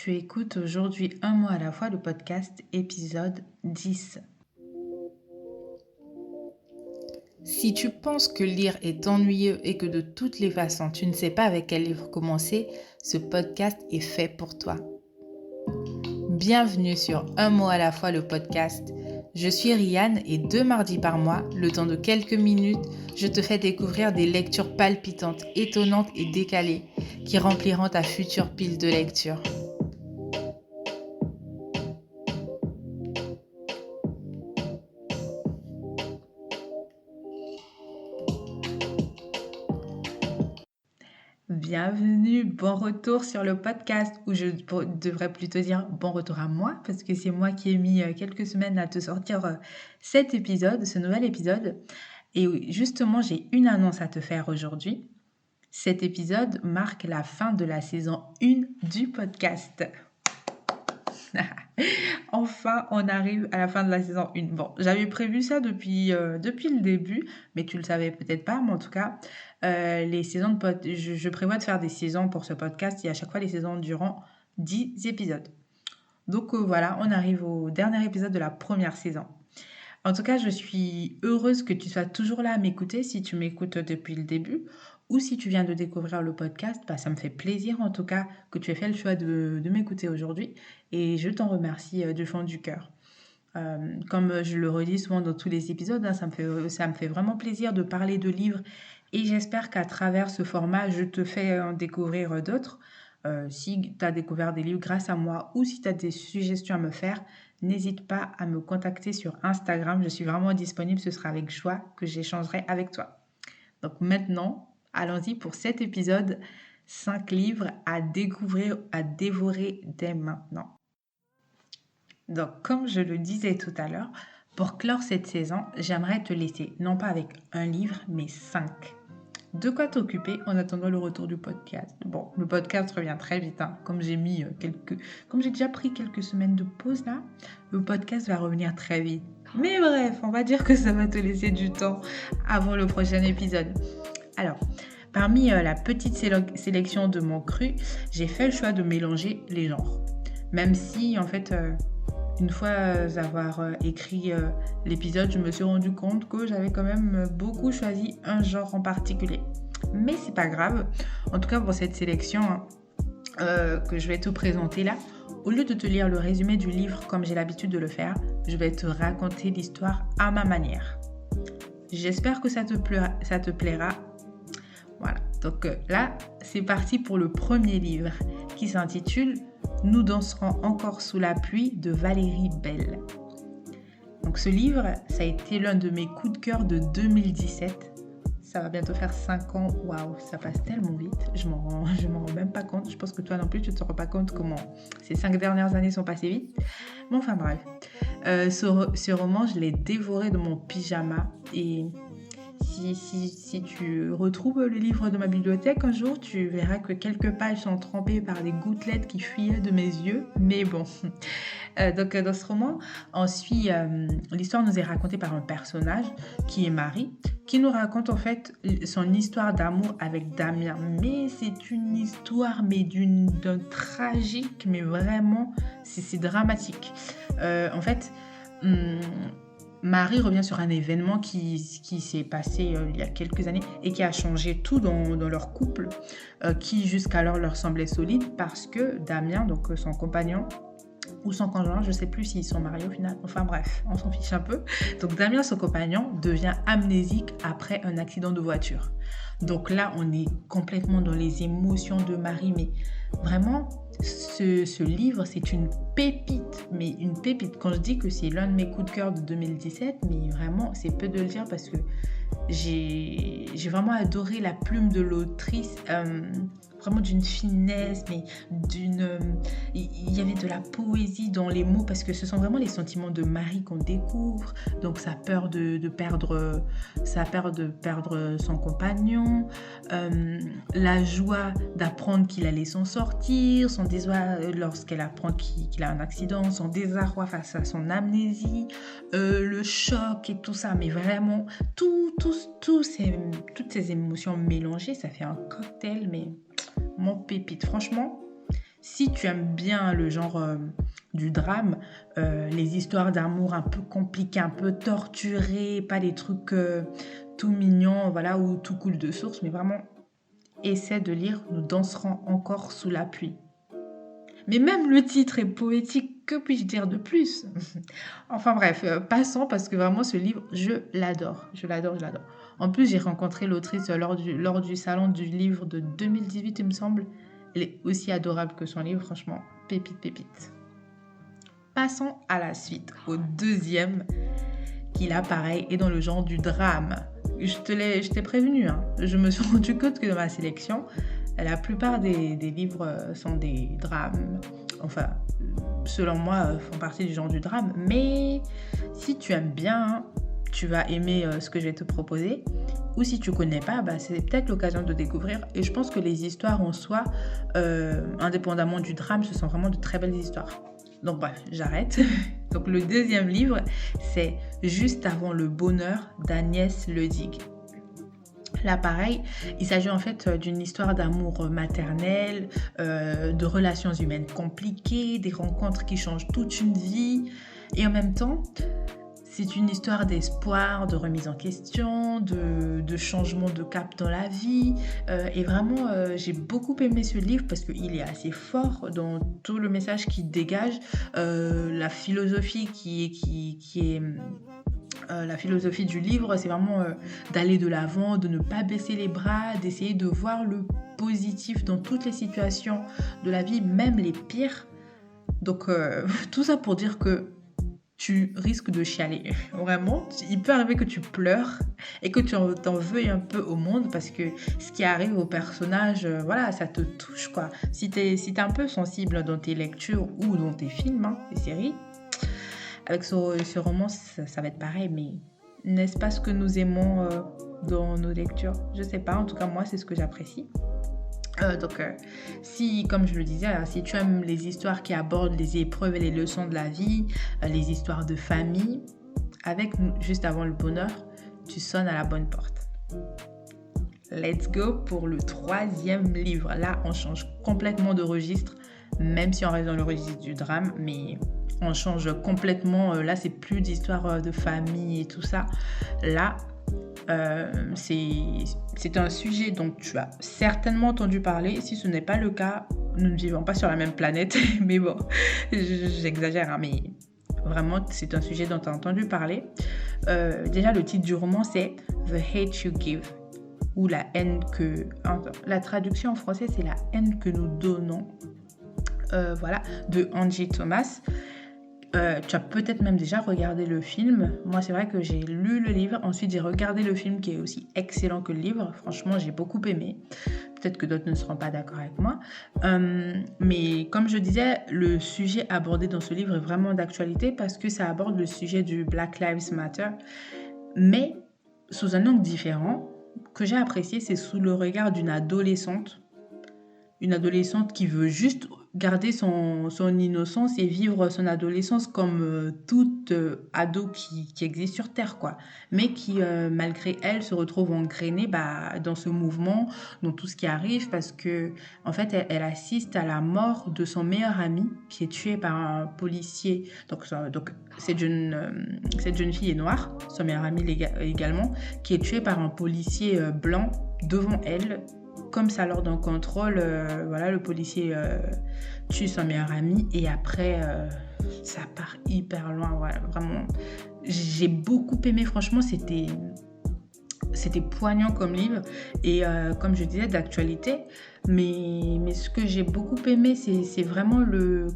Tu écoutes aujourd'hui Un mot à la fois, le podcast épisode 10. Si tu penses que lire est ennuyeux et que de toutes les façons tu ne sais pas avec quel livre commencer, ce podcast est fait pour toi. Bienvenue sur Un mot à la fois, le podcast. Je suis Rianne et 2 mardis par mois, le temps de quelques minutes, je te fais découvrir des lectures palpitantes, étonnantes et décalées qui rempliront ta future pile de lecture. Bienvenue, bon retour sur le podcast, ou je devrais plutôt dire bon retour à moi, parce que c'est moi qui ai mis quelques semaines à te sortir cet épisode, ce nouvel épisode. Et oui, justement, j'ai une annonce à te faire aujourd'hui. Cet épisode marque la fin de la saison 1 du podcast. Enfin, on arrive à la fin de la saison 1. Bon, j'avais prévu ça depuis le début, mais tu le savais peut-être pas, mais en tout cas, les saisons je prévois de faire des saisons pour ce podcast et à chaque fois, les saisons durant 10 épisodes. Donc voilà, on arrive au dernier épisode de la première saison. En tout cas, je suis heureuse que tu sois toujours là à m'écouter si tu m'écoutes depuis le début ou si tu viens de découvrir le podcast. Ça me fait plaisir en tout cas que tu aies fait le choix de m'écouter aujourd'hui et je t'en remercie du fond du cœur. Comme je le redis souvent dans tous les épisodes, ça me fait vraiment plaisir de parler de livres et j'espère qu'à travers ce format, je te fais en découvrir d'autres. Si tu as découvert des livres grâce à moi ou si tu as des suggestions à me faire, n'hésite pas à me contacter sur Instagram. Je suis vraiment disponible. Ce sera avec joie que j'échangerai avec toi. Donc maintenant, allons-y pour cet épisode. 5 livres à découvrir, à dévorer dès maintenant. Donc, comme je le disais tout à l'heure, pour clore cette saison, j'aimerais te laisser non pas avec un livre, mais 5. De quoi t'occuper en attendant le retour du podcast. Bon, le podcast revient très vite, hein. Comme j'ai déjà pris quelques semaines de pause là, le podcast va revenir très vite. Mais bref, on va dire que ça va te laisser du temps avant le prochain épisode. Alors, parmi la petite sélection de mon cru, j'ai fait le choix de mélanger les genres. Même si, en fait, une fois avoir écrit l'épisode, je me suis rendu compte que j'avais quand même beaucoup choisi un genre en particulier. Mais c'est pas grave. En tout cas, pour cette sélection que je vais te présenter là, au lieu de te lire le résumé du livre comme j'ai l'habitude de le faire, je vais te raconter l'histoire à ma manière. J'espère que ça te plaira. Voilà. Donc là, c'est parti pour le premier livre qui s'intitule Nous danserons encore sous la pluie de Valérie Bell. Donc ce livre, ça a été l'un de mes coups de cœur de 2017. Ça va bientôt faire 5 ans. Waouh, ça passe tellement vite. Je m'en rends même pas compte. Je pense que toi non plus, tu ne te rends pas compte comment ces 5 dernières années sont passées vite. Bon, enfin bref. Ce roman, je l'ai dévoré de mon pyjama et si tu retrouves le livre de ma bibliothèque un jour, tu verras que quelques pages sont trempées par des gouttelettes qui fuyaient de mes yeux. Mais bon, donc dans ce roman, l'histoire nous est racontée par un personnage qui est Marie, qui nous raconte en fait son histoire d'amour avec Damien. Mais c'est une histoire d'un tragique, mais vraiment, c'est dramatique. En fait... Marie revient sur un événement qui s'est passé il y a quelques années et qui a changé tout dans leur couple, qui jusqu'alors leur semblait solide parce que Damien, donc son compagnon ou son conjoint, je ne sais plus s'ils sont mariés au final, enfin bref, on s'en fiche un peu. Donc Damien, son compagnon, devient amnésique après un accident de voiture. Donc là, on est complètement dans les émotions de Marie, mais vraiment... Ce livre, c'est une pépite, mais une pépite. Quand je dis que c'est l'un de mes coups de cœur de 2017, mais vraiment, c'est peu de le dire parce que j'ai vraiment adoré la plume de l'autrice, vraiment d'une finesse, mais il y avait de la poésie dans les mots parce que ce sont vraiment les sentiments de Marie qu'on découvre. Donc sa peur de perdre son compagnon, la joie d'apprendre qu'il allait s'en sortir, son désarroi lorsqu'elle apprend qu'il a un accident, son désarroi face à son amnésie, le choc et tout ça, mais vraiment toutes ces émotions mélangées, ça fait un cocktail, mais mon pépite, franchement, Si tu aimes bien le genre du drame, les histoires d'amour un peu compliquées, un peu torturées, pas les trucs tout mignons, voilà, ou tout coule de source, mais vraiment, essaie de lire Nous danserons encore sous la pluie. Mais même le titre est poétique, que puis-je dire de plus? Enfin bref, passons parce que vraiment ce livre, je l'adore, je l'adore, je l'adore. En plus, j'ai rencontré l'autrice lors du salon du livre de 2018, il me semble. Elle est aussi adorable que son livre, franchement, pépite, pépite. Passons à la suite, au deuxième, qui là, pareil, est dans le genre du drame. Je t'ai prévenu, hein. Je me suis rendu compte que dans ma sélection, la plupart des livres sont des drames. Enfin, selon moi, font partie du genre du drame. Mais si tu aimes bien, tu vas aimer ce que je vais te proposer. Ou si tu connais pas, bah, c'est peut-être l'occasion de découvrir. Et je pense que les histoires en soi, indépendamment du drame, ce sont vraiment de très belles histoires. Donc bref, j'arrête. Donc le deuxième livre, c'est Juste avant le bonheur d'Agnès Ledig. Là, pareil, il s'agit en fait d'une histoire d'amour maternel, de relations humaines compliquées, des rencontres qui changent toute une vie. Et en même temps, c'est une histoire d'espoir, de remise en question, de changement de cap dans la vie. Et vraiment, j'ai beaucoup aimé ce livre parce qu'il est assez fort dans tout le message qu'il dégage, la philosophie la philosophie du livre, c'est vraiment d'aller de l'avant, de ne pas baisser les bras, d'essayer de voir le positif dans toutes les situations de la vie, même les pires. Donc, tout ça pour dire que tu risques de chialer. Vraiment, il peut arriver que tu pleures et que tu t'en veuilles un peu au monde parce que ce qui arrive au personnage, voilà, ça te touche, quoi. Si t'es un peu sensible dans tes lectures ou dans tes films, hein, tes séries, avec ce roman, ça va être pareil, mais n'est-ce pas ce que nous aimons dans nos lectures? Je sais pas, en tout cas, moi, c'est ce que j'apprécie. Donc, si, comme je le disais, si tu aimes les histoires qui abordent les épreuves et les leçons de la vie, les histoires de famille, avec Juste avant le bonheur, tu sonnes à la bonne porte. Let's go pour le troisième livre. Là, on change complètement de registre, même si on reste dans le registre du drame, mais on change complètement. Là, c'est plus d'histoire de famille et tout ça. Là, c'est un sujet dont tu as certainement entendu parler. Si ce n'est pas le cas, nous ne vivons pas sur la même planète. Mais bon, j'exagère, hein, mais vraiment, c'est un sujet dont tu as entendu parler. Déjà, le titre du roman, c'est The Hate You Give, ou la haine que... La traduction en français, c'est la haine que nous donnons. Voilà, de Angie Thomas. Tu as peut-être même déjà regardé le film. Moi, c'est vrai que j'ai lu le livre. Ensuite, j'ai regardé le film qui est aussi excellent que le livre. Franchement, j'ai beaucoup aimé. Peut-être que d'autres ne seront pas d'accord avec moi. Mais comme je disais, le sujet abordé dans ce livre est vraiment d'actualité parce que ça aborde le sujet du Black Lives Matter. Mais sous un angle différent, que j'ai apprécié, c'est sous le regard d'une adolescente. Une adolescente qui veut juste garder son innocence et vivre son adolescence comme toute ado qui existe sur Terre, quoi. Mais qui, malgré elle, se retrouve engrainée dans ce mouvement, dans tout ce qui arrive, parce que en fait, elle assiste à la mort de son meilleur ami qui est tué par un policier. Donc cette jeune fille est noire, son meilleur ami également, qui est tué par un policier blanc devant elle. Comme ça, lors d'un contrôle, voilà, le policier tue son meilleur ami et après, ça part hyper loin. Voilà, vraiment, j'ai beaucoup aimé. Franchement, c'était poignant comme livre et comme je disais, d'actualité. Mais ce que j'ai beaucoup aimé, c'est vraiment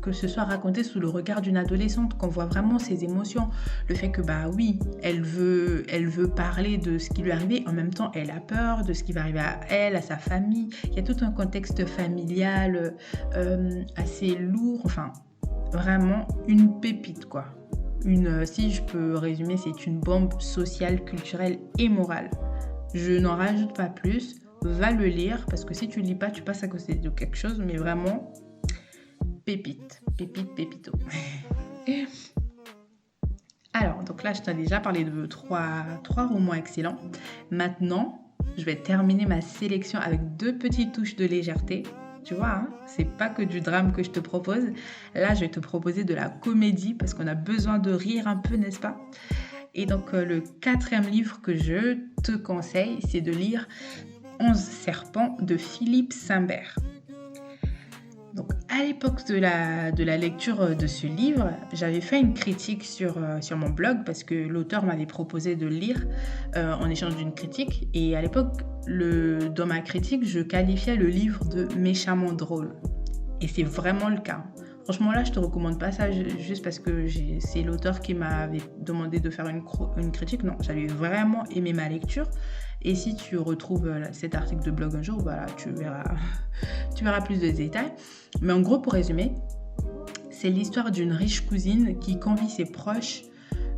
que ce soit raconté sous le regard d'une adolescente, qu'on voit vraiment ses émotions. Le fait que, oui, elle veut parler de ce qui lui est arrivé. En même temps, elle a peur de ce qui va arriver à elle, à sa famille. Il y a tout un contexte familial assez lourd. Enfin, vraiment une pépite, quoi. Si je peux résumer, c'est une bombe sociale, culturelle et morale. Je n'en rajoute pas plus. Va le lire parce que si tu lis pas, tu passes à côté de quelque chose, mais vraiment pépite, pépito. Alors, donc là, je t'ai déjà parlé de trois romans excellents. Maintenant, je vais terminer ma sélection avec 2 petites touches de légèreté. tu vois, hein, c'est pas que du drame que je te propose. Là, je vais te proposer de la comédie parce qu'on a besoin de rire un peu, n'est-ce pas? Et donc, le quatrième livre que je te conseille, c'est de lire 11 serpents de Philippe Simbert. Donc, à l'époque de la lecture de ce livre, j'avais fait une critique sur mon blog parce que l'auteur m'avait proposé de le lire en échange d'une critique. Et à l'époque, dans ma critique, je qualifiais le livre de méchamment drôle. Et c'est vraiment le cas. Franchement, là, je te recommande pas ça juste parce que c'est l'auteur qui m'avait demandé de faire une critique. Non, j'avais vraiment aimé ma lecture. Et si tu retrouves cet article de blog un jour, voilà, tu verras plus de détails. Mais en gros, pour résumer, c'est l'histoire d'une riche cousine qui convie ses proches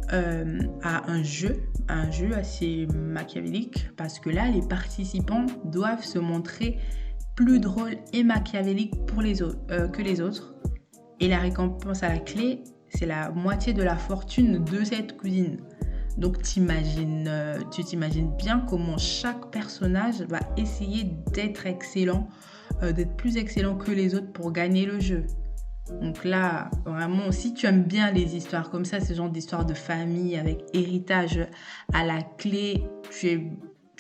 à un jeu assez machiavélique parce que là, les participants doivent se montrer plus drôles et machiavéliques que les autres. Et la récompense à la clé, c'est la moitié de la fortune de cette cousine. Donc tu t'imagines bien comment chaque personnage va essayer d'être excellent, d'être plus excellent que les autres pour gagner le jeu. Donc là, vraiment, si tu aimes bien les histoires comme ça, ce genre d'histoires de famille avec héritage à la clé, tu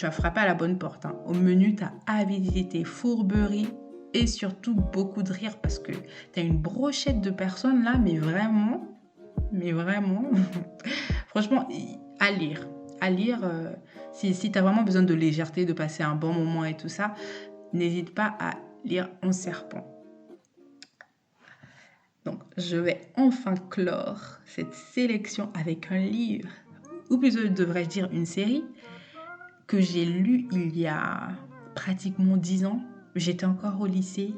as frappé à la bonne porte, hein. Au menu, tu as avidité, fourberie et surtout beaucoup de rire parce que tu as une brochette de personnes là, mais vraiment, franchement, à lire. Si tu as vraiment besoin de légèreté, de passer un bon moment et tout ça, n'hésite pas à lire En serpent. Donc, je vais enfin clore cette sélection avec un livre, ou plutôt devrais-je dire une série, que j'ai lue il y a pratiquement 10 ans. J'étais encore au lycée.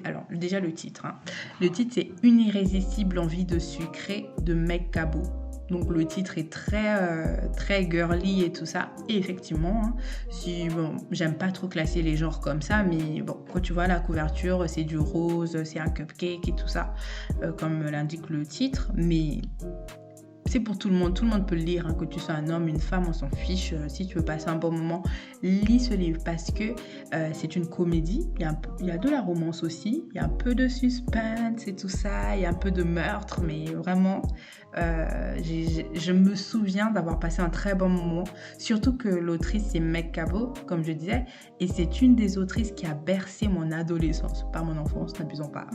Alors, déjà le titre. Hein. Le titre, c'est Une irrésistible envie de sucrer de Meg Cabot. Donc le titre est très girly et tout ça. Et effectivement, hein, j'aime pas trop classer les genres comme ça, mais bon, quand tu vois la couverture, c'est du rose, c'est un cupcake et tout ça, comme l'indique le titre. Mais c'est pour tout le monde peut le lire, hein, que tu sois un homme, une femme, on s'en fiche. Si tu veux passer un bon moment, lis ce livre parce que c'est une comédie, il y a de la romance aussi, il y a un peu de suspense et tout ça, il y a un peu de meurtre, mais vraiment, je me souviens d'avoir passé un très bon moment, surtout que l'autrice c'est Meg Cabot, comme je disais, et c'est une des autrices qui a bercé mon adolescence, pas mon enfance, n'abusons pas,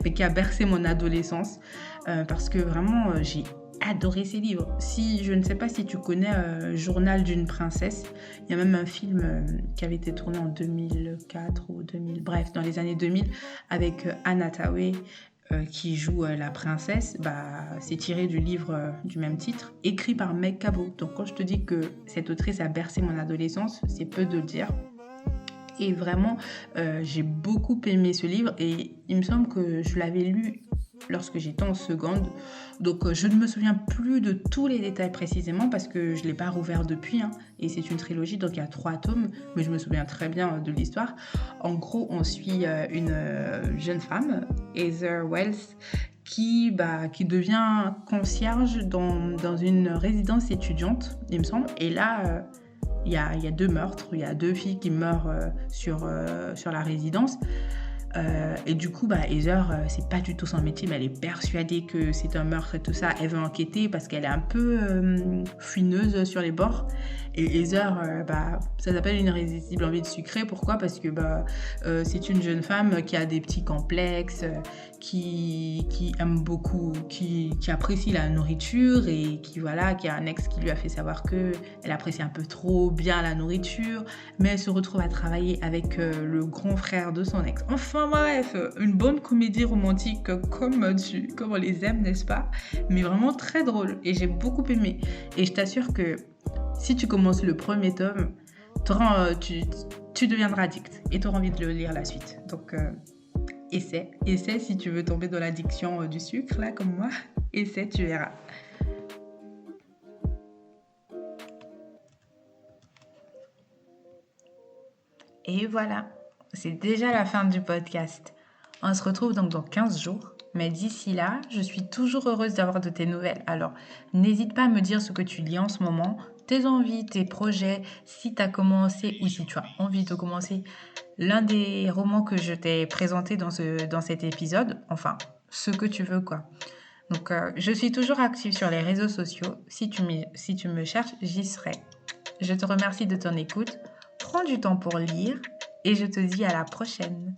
mais qui a bercé mon adolescence, parce que vraiment, j'ai adoré ces livres. Je ne sais pas si tu connais Journal d'une princesse, il y a même un film qui avait été tourné en 2004 ou 2000, bref, dans les années 2000 avec Anne Hathaway qui joue la princesse. C'est tiré du livre du même titre, écrit par Meg Cabot. Donc quand je te dis que cette autrice a bercé mon adolescence, c'est peu de le dire. Et vraiment, j'ai beaucoup aimé ce livre et il me semble que je l'avais lu lorsque j'étais en seconde. Donc je ne me souviens plus de tous les détails précisément parce que je ne l'ai pas rouvert depuis. Hein, et c'est une trilogie, donc il y a 3 tomes, mais je me souviens très bien de l'histoire. En gros, on suit une jeune femme, Heather Wells, qui devient concierge dans une résidence étudiante, il me semble. Et là, il y a 2 meurtres, il y a 2 filles qui meurent sur la résidence. Et du coup, Heather, c'est pas du tout son métier, mais elle est persuadée que c'est un meurtre et tout ça. Elle veut enquêter parce qu'elle est un peu fuineuse sur les bords. Et Heather, ça s'appelle une irrésistible envie de sucrer. Pourquoi ? Parce que c'est une jeune femme qui a des petits complexes, qui aime beaucoup, qui apprécie la nourriture et qui a un ex qui lui a fait savoir que elle apprécie un peu trop bien la nourriture, mais elle se retrouve à travailler avec le grand frère de son ex. Enfin bref, une bonne comédie romantique comme on les aime, n'est-ce pas ? Mais vraiment très drôle et j'ai beaucoup aimé. Et je t'assure que si tu commences le premier tome, tu deviendras addict et tu auras envie de le lire la suite. Donc essaie si tu veux tomber dans l'addiction du sucre, là, comme moi. Essaie, tu verras. Et voilà, c'est déjà la fin du podcast. On se retrouve donc dans 15 jours. Mais d'ici là, je suis toujours heureuse d'avoir de tes nouvelles. Alors, n'hésite pas à me dire ce que tu lis en ce moment, tes envies, tes projets, si tu as commencé ou si tu as envie de commencer l'un des romans que je t'ai présenté dans cet épisode, enfin, ce que tu veux, quoi. Donc, je suis toujours active sur les réseaux sociaux. Si tu me cherches, j'y serai. Je te remercie de ton écoute. Prends du temps pour lire et je te dis à la prochaine.